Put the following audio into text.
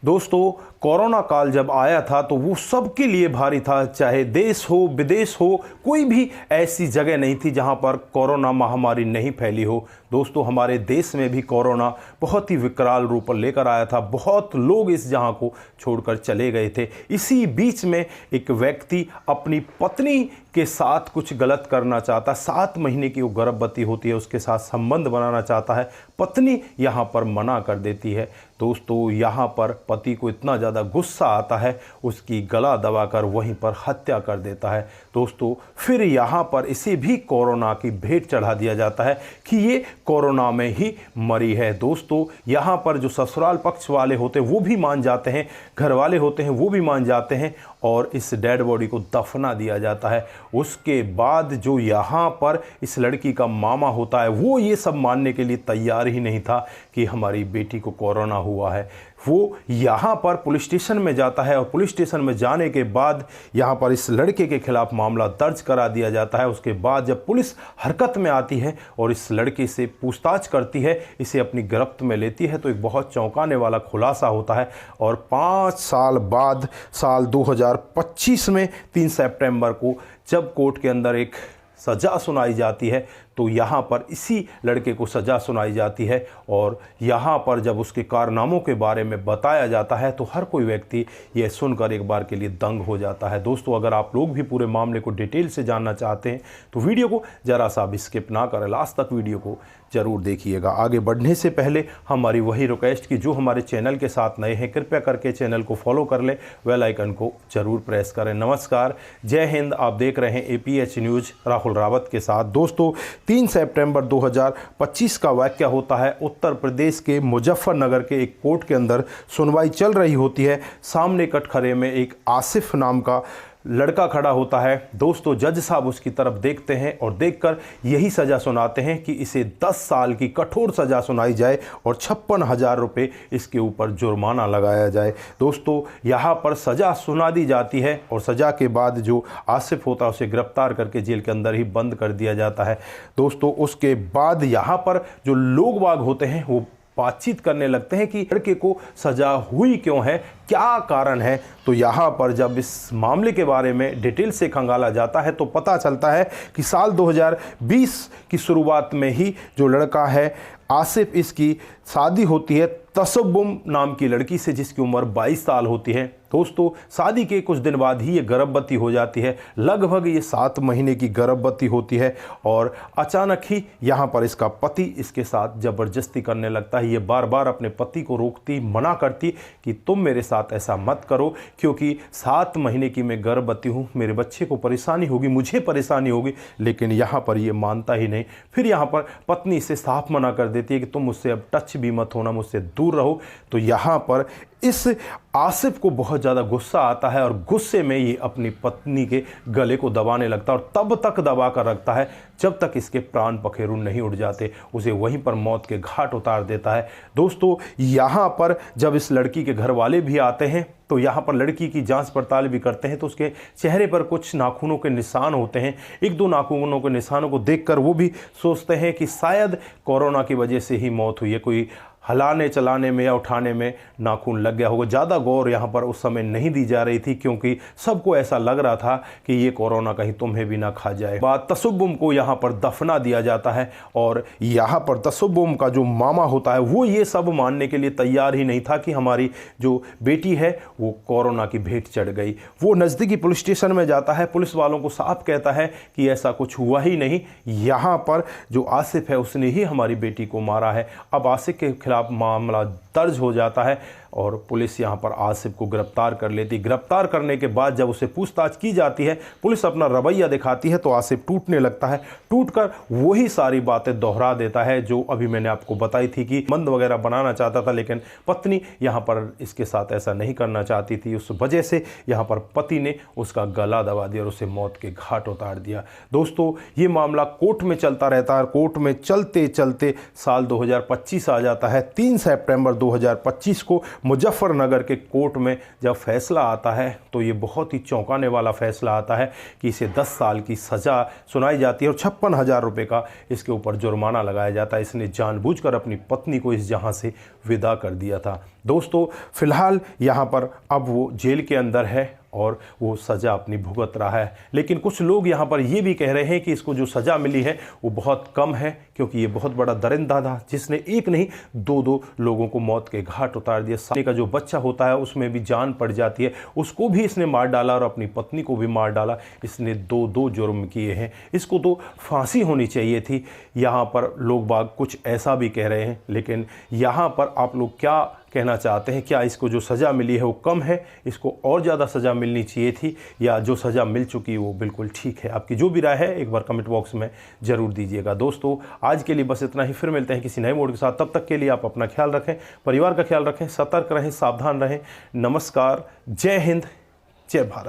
दोस्तों, कोरोना काल जब आया था तो वो सबके लिए भारी था। चाहे देश हो विदेश हो, कोई भी ऐसी जगह नहीं थी जहां पर कोरोना महामारी नहीं फैली हो। दोस्तों, हमारे देश में भी कोरोना बहुत ही विकराल रूप लेकर आया था। बहुत लोग इस जहां को छोड़कर चले गए थे। इसी बीच में एक व्यक्ति अपनी पत्नी के साथ कुछ गलत करना चाहता, 7 महीने की वो गर्भवती होती है, उसके साथ संबंध बनाना चाहता है। पत्नी यहाँ पर मना कर देती है। दोस्तों, यहाँ पर पति को इतना ज़्यादा गुस्सा आता है, उसकी गला दबाकर वहीं पर हत्या कर देता है। दोस्तों, फिर यहाँ पर इसे भी कोरोना की भेंट चढ़ा दिया जाता है कि ये कोरोना में ही मरी है। दोस्तों, यहाँ पर जो ससुराल पक्ष वाले होते हैं वो भी मान जाते हैं, घर वाले होते हैं वो भी मान जाते हैं और इस डेड बॉडी को दफना दिया जाता है। उसके बाद जो यहाँ पर इस लड़की का मामा होता है वो ये सब मानने के लिए तैयार ही नहीं था कि हमारी बेटी को कोरोना हुआ है। वो यहाँ पर पुलिस स्टेशन में जाता है और पुलिस स्टेशन में जाने के बाद यहाँ पर इस लड़के के खिलाफ मामला दर्ज करा दिया जाता है। उसके बाद जब पुलिस हरकत में आती है और इस लड़के से पूछताछ करती है, इसे अपनी गिरफ्त में लेती है, तो एक बहुत चौंकाने वाला खुलासा होता है। और 5 साल बाद साल 2025 में 3 सितंबर को जब कोर्ट के अंदर एक सज़ा सुनाई जाती है तो यहाँ पर इसी लड़के को सज़ा सुनाई जाती है। और यहाँ पर जब उसके कारनामों के बारे में बताया जाता है तो हर कोई व्यक्ति ये सुनकर एक बार के लिए दंग हो जाता है। दोस्तों, अगर आप लोग भी पूरे मामले को डिटेल से जानना चाहते हैं तो वीडियो को ज़रा सा भी स्किप ना करें, लास्ट तक वीडियो को ज़रूर देखिएगा। आगे बढ़ने से पहले हमारी वही रिक्वेस्ट कि जो हमारे चैनल के साथ नए हैं कृपया करके चैनल को फॉलो कर लें, बेल आइकन को ज़रूर प्रेस करें। नमस्कार, जय हिंद। आप देख रहे हैं APH न्यूज़ राहुल रावत के साथ। दोस्तों, 3 सितंबर 2025 का वाक़या होता है। उत्तर प्रदेश के मुजफ्फरनगर के एक कोर्ट के अंदर सुनवाई चल रही होती है। सामने कटघरे में एक आसिफ नाम का लड़का खड़ा होता है। दोस्तों, जज साहब उसकी तरफ देखते हैं और देखकर यही सज़ा सुनाते हैं कि इसे 10 साल की कठोर सज़ा सुनाई जाए और 56,000 रुपये इसके ऊपर जुर्माना लगाया जाए। दोस्तों, यहाँ पर सज़ा सुना दी जाती है और सज़ा के बाद जो आसिफ होता है उसे गिरफ्तार करके जेल के अंदर ही बंद कर दिया जाता है। दोस्तों, उसके बाद यहाँ पर जो लोग बाग होते हैं वो बातचीत करने लगते हैं कि लड़के को सज़ा हुई क्यों है, क्या कारण है। तो यहाँ पर जब इस मामले के बारे में डिटेल से खंगाला जाता है तो पता चलता है कि साल 2020 की शुरुआत में ही जो लड़का है आसिफ, इसकी शादी होती है तसब्बुम नाम की लड़की से जिसकी उम्र 22 साल होती है। दोस्तों, शादी के कुछ दिन बाद ही ये गर्भवती हो जाती है। लगभग ये 7 महीने की गर्भवती होती है और अचानक ही यहाँ पर इसका पति इसके साथ ज़बरदस्ती करने लगता है। ये बार बार अपने पति को रोकती, मना करती कि तुम मेरे साथ ऐसा मत करो क्योंकि 7 महीने की मैं गर्भवती हूँ, मेरे बच्चे को परेशानी होगी, मुझे परेशानी होगी। लेकिन यहाँ पर ये मानता ही नहीं। फिर यहाँ पर पत्नी इसे साफ मना कर देती है कि तुम मुझसे अब टच भी मत होना, मुझसे दूर रहो। तो यहाँ पर इस आसिफ को बहुत ज़्यादा गुस्सा आता है और गुस्से में ये अपनी पत्नी के गले को दबाने लगता है और तब तक दबा कर रखता है जब तक इसके प्राण पखेरु नहीं उड़ जाते। उसे वहीं पर मौत के घाट उतार देता है। दोस्तों, यहाँ पर जब इस लड़की के घर वाले भी आते हैं तो यहाँ पर लड़की की जांच पड़ताल भी करते हैं तो उसके चेहरे पर कुछ नाखूनों के निशान होते हैं। 1-2 नाखूनों के निशानों को देखकर वो भी सोचते हैं कि शायद कोरोना की वजह से ही मौत हुई है, कोई हलाने चलाने में या उठाने में नाखून लग गया होगा। ज़्यादा गौर यहाँ पर उस समय नहीं दी जा रही थी क्योंकि सबको ऐसा लग रहा था कि ये कोरोना कहीं तुम्हें भी ना खा जाए। बाद तसब्बुम को यहाँ पर दफना दिया जाता है और यहाँ पर तसब्बुम का जो मामा होता है वो ये सब मानने के लिए तैयार ही नहीं था कि हमारी जो बेटी है वो कोरोना की भेंट चढ़ गई। वो नज़दीकी पुलिस स्टेशन में जाता है, पुलिस वालों को साफ कहता है कि ऐसा कुछ हुआ ही नहीं, यहाँ पर जो आसिफ है उसने ही हमारी बेटी को मारा है। अब आसिफ के खिलाफ मामला दर्ज हो जाता है और पुलिस यहाँ पर आसिफ को गिरफ्तार कर लेती। गिरफ्तार करने के बाद जब उसे पूछताछ की जाती है, पुलिस अपना रवैया दिखाती है तो आसिफ टूटने लगता है। टूटकर वही सारी बातें दोहरा देता है जो अभी मैंने आपको बताई थी कि बंद वगैरह बनाना चाहता था, लेकिन पत्नी यहाँ पर इसके साथ ऐसा नहीं करना चाहती थी। उस वजह से यहाँ पर पति ने उसका गला दबा दिया और उसे मौत के घाट उतार दिया। दोस्तों, ये मामला कोर्ट में चलता रहता है। कोर्ट में चलते चलते साल 2025 आ जाता है। 3 सितंबर 2025 को मुजफ्फरनगर के कोर्ट में जब फैसला आता है तो ये बहुत ही चौंकाने वाला फैसला आता है कि इसे 10 साल की सज़ा सुनाई जाती है और 56,000 रुपये का इसके ऊपर जुर्माना लगाया जाता है। इसने जानबूझकर अपनी पत्नी को इस जहां से विदा कर दिया था। दोस्तों फिलहाल यहाँ पर अब वो जेल के अंदर है और वो सज़ा अपनी भुगत रहा है, लेकिन कुछ लोग यहाँ पर ये भी कह रहे हैं कि इसको जो सज़ा मिली है वो बहुत कम है, क्योंकि ये बहुत बड़ा दरिंदा था जिसने एक नहीं दो लोगों को मौत के घाट उतार दिया। साले का जो बच्चा होता है उसमें भी जान पड़ जाती है, उसको भी इसने मार डाला और अपनी पत्नी को भी मार डाला। इसने दो जुर्म किए हैं, इसको तो फांसी होनी चाहिए थी। यहाँ पर लोग बाग कुछ ऐसा भी कह रहे हैं, लेकिन यहाँ पर आप लोग क्या कहना चाहते हैं? क्या इसको जो सज़ा मिली है वो कम है, इसको और ज़्यादा सज़ा मिलनी चाहिए थी, या जो सज़ा मिल चुकी है वो बिल्कुल ठीक है? आपकी जो भी राय है एक बार कमेंट बॉक्स में ज़रूर दीजिएगा। दोस्तों आज के लिए बस इतना ही, फिर मिलते हैं किसी नए मोड के साथ। तब तक के लिए आप अपना ख्याल रखें, परिवार का ख्याल रखें, सतर्क रहें, सावधान रहें। नमस्कार, जय हिंद, जय भारत।